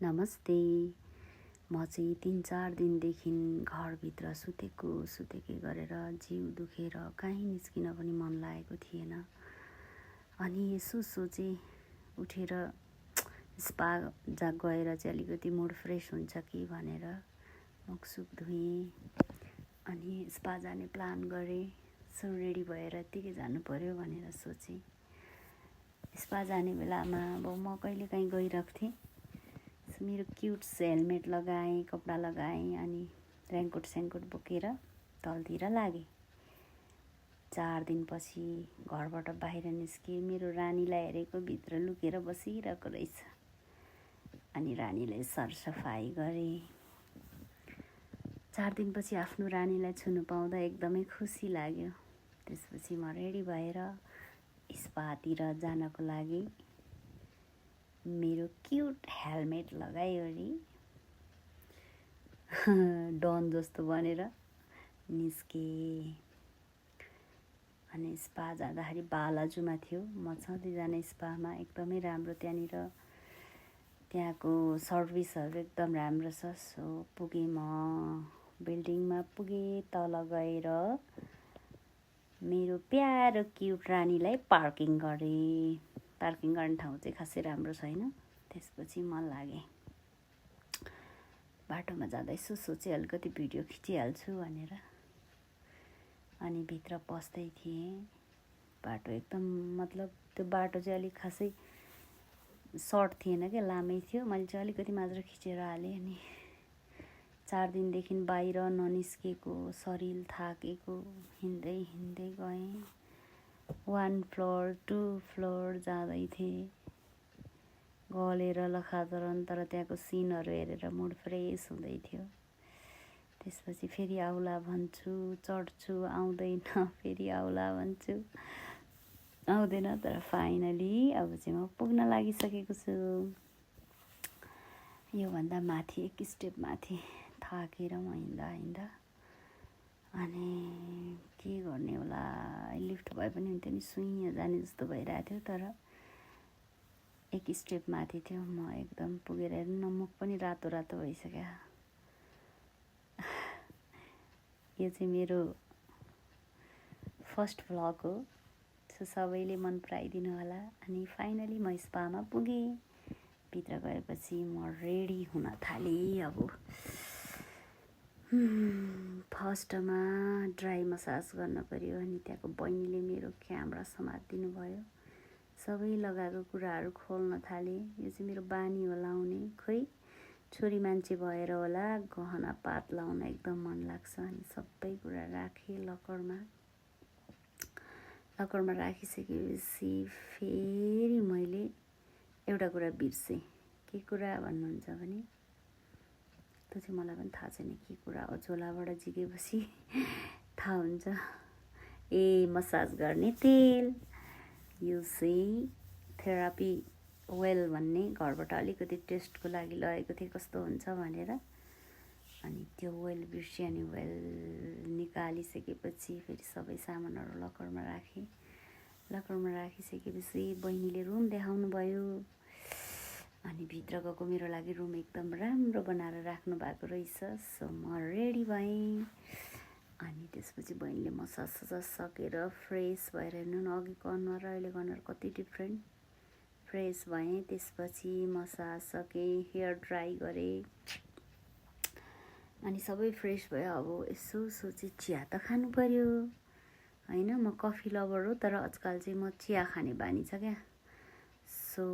नमस्ते। म चाहिँ 3-4 दिनदेखि घरभित्र सुतेकै गरेर जिउ दुखेर कहीँ निस्किन पनि मन लागेको थिएन। अनि यसो सोचेँ उठेर स्पा गएर चाहिँ अलिकति मुड फ्रेस हुन्छ कि भनेर मुखसुख धुएँ। अनि स्पा जाने प्लान गरेँ। सो रेडी भएर यत्तिकै जानु पर्यो भनेर सोचेँ। स्पा जाने बेलामा अब म कहिलेकाहीँ गइरहेको थिएँ। मेरो क्युट हेलमेट लगाएँ, कपडा लगाएँ अनि रेनकोट बोकेर तलतिर लागेँ। 4 दिनपछि घरबाट बाहिर निस्केँ। मेरो रानीलाई हेरेको भित्र लुकेर बसिरहेको रहेछ। अनि रानीलाई सरसफाइ गरेँ। 4 दिनपछि आफ्नो रानीलाई छुनु पाउँदा एकदमै खुसी लाग्यो। त्यसपछि म रेडी भएर स्पातिर जानको लागि मेरो क्युट हेलमेट लगाइवरी डन जस्तो बनेर निस्केँ। अनि स्पा जाँदाखेरि बालाजुमा थियो। म सधैँ जाने स्पामा एकदमै राम्रो। त्यहाँको सर्भिसहरू एकदम राम्रो छ। सो पुगेँ, म बिल्डिङमा पुगेँ। तल गएर मेरो प्यारो क्युट रानीलाई पार्किङ गरेँ। पार्किङ गर्ने ठाउँ चाहिँ खासै राम्रो छैन। त्यसपछि म लागेँ। बाटोमा जाँदा यसो सोचेँ अलिकति भिडियो खिचिहाल्छु भनेर। अनि भित्र पस्दै थिएँ। बाटो एकदम मतलब त्यो बाटो चाहिँ अलिक खासै सर्ट थिएन क्या, लामै थियो। मैले चाहिँ अलिकति मात्र खिचेर हालेँ। अनि 4 दिनदेखि बाहिर ननिस्केको, शरीर थाकेको, हिँड्दै गएँ। 1 फ्लोर 2 फ्लोर जाँदै थिएँ गलेर लखातरन। तर त्यहाँको सिनहरू हेरेर मुड फ्रेस हुँदै थियो। त्यसपछि फेरि आउला भन्छु, चढ्छु, आउँदैन, फेरि आउला भन्छु, आउँदैन। तर फाइनली अब चाहिँ म पुग्न लागिसकेको छु। योभन्दा माथि, एक स्टेप माथि थाकेर म हिँड्दा अनि के गर्ने होला, लिफ्ट भए पनि हुन्थ्यो नि, सुइँ जाने जस्तो भइरहेको थियो। तर एक स्टेप माथि थियो। म एकदम पुगेर हेर्नु न, मुख पनि रातो रातो भइसक्यो। यो चाहिँ मेरो फर्स्ट भ्लग हो। सो सबैले मन पराइदिनु होला। अनि फाइनली म स्पामा पुगेँ। भित्र गएपछि म रेडी हुन थालेँ। अब फर्स्टमा ड्राई मसाज गर्न पर्यो। अनि त्यहाँको बहिनीले मेरो क्यामेरा समातिदिनु भयो। सबै लगाएको कुराहरू खोल्न थालेँ। यो चाहिँ मेरो बानी हो लाउने। खोइ छोरी मान्छे भएर होला, गहना पात लाउन एकदम मन लाग्छ। अनि सबै कुरा राखेँ लकरमा। लकरमा राखिसकेपछि फेरि मैले एउटा कुरा बिर्सेँ। के कुरा भन्नुहुन्छ भने त्यो चाहिँ मलाई पनि थाहा छैन के कुरा हो। झोलाबाट झिकेपछि थाहा हुन्छ। मसाज गर्ने तेल। यो चाहिँ थेरापी वेल भन्ने घरबाट अलिकति टेस्टको लागि लगेको थिएँ कस्तो हुन्छ भनेर। अनि त्यो वेल बिर्सेँ। अनि वेल निकालिसकेपछि फेरि सबै सामानहरू लकरमा राखेँ। लकरमा राखिसकेपछि बहिनीले रुम देखाउनु भयो। अनि भित्र गएको मेरो लागि रुम एकदम राम्रो बनाएर राख्नु भएको रहेछ। सो म रेडी भएँ। अनि त्यसपछि बहिनीले मसाज सकेर फ्रेस भएर, हेर्नु न अघिको अनुहार र अहिलेको अनुहार कति डिफ्रेन्ट। फ्रेस भएँ। त्यसपछि मसाज सकेँ, हेयर ड्राई गरेँ। अनि सबै फ्रेस भयो। अब यसो सोचेँ चिया त खानु पर्यो होइन। म कफी लभर हो, तर आजकल चाहिँ म चिया खाने बानी छ क्या। सो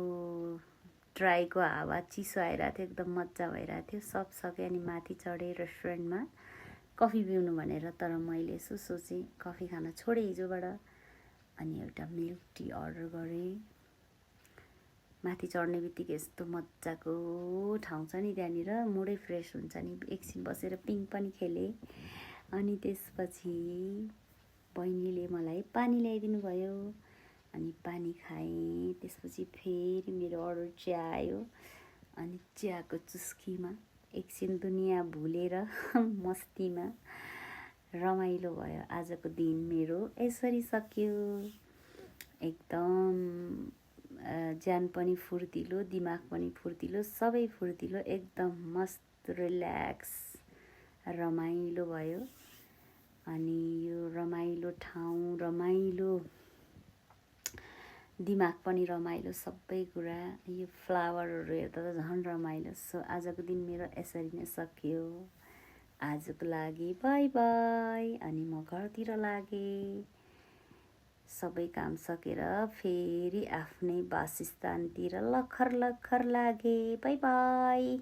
ड्राईको हावा चिसो आइरहेको थियो, एकदम मजा भइरहेको थियो। सब सकेँ। अनि माथि चढेँ रेस्टुरेन्टमा कफी पिउनु भनेर। तर मैले यसो सोचेँ कफी खान छोडेँ हिजोबाट। अनि एउटा मिल्क टी अर्डर गरेँ। माथि चढ्ने बित्तिकै यस्तो मजाको ठाउँ छ नि त्यहाँनिर, मुडै फ्रेस हुन्छ नि। एकछिन बसेर पिङ पनि खेलेँ। अनि त्यसपछि बहिनीले मलाई पानी ल्याइदिनु भयो। अनि पानी खाएँ। त्यसपछि फेरि मेरो अर्डर चिया आयो। अनि चियाको चुस्कीमा एकछिन दुनियाँ भुलेर मस्तीमा रमाइलो भयो। आजको दिन मेरो यसरी सक्यो। एकदम ज्यान पनि फुर्तिलो, दिमाग पनि फुर्तिलो, सबै फुर्तिलो, एकदम मस्त रिल्याक्स रमाइलो भयो। अनि यो रमाइलो ठाउँ, रमाइलो दिमाग पनि रमाइलो, सबै कुरा यो फ्लावरहरू हेर्दा त झन् रमाइलो। सो आजको दिन मेरो यसरी नै सकियो। आजको लागि बाई बाई। अनि म घरतिर लागेँ, सबै काम सकेर फेरि आफ्नै वासस्थानतिर लखर लखर लागेँ। By by.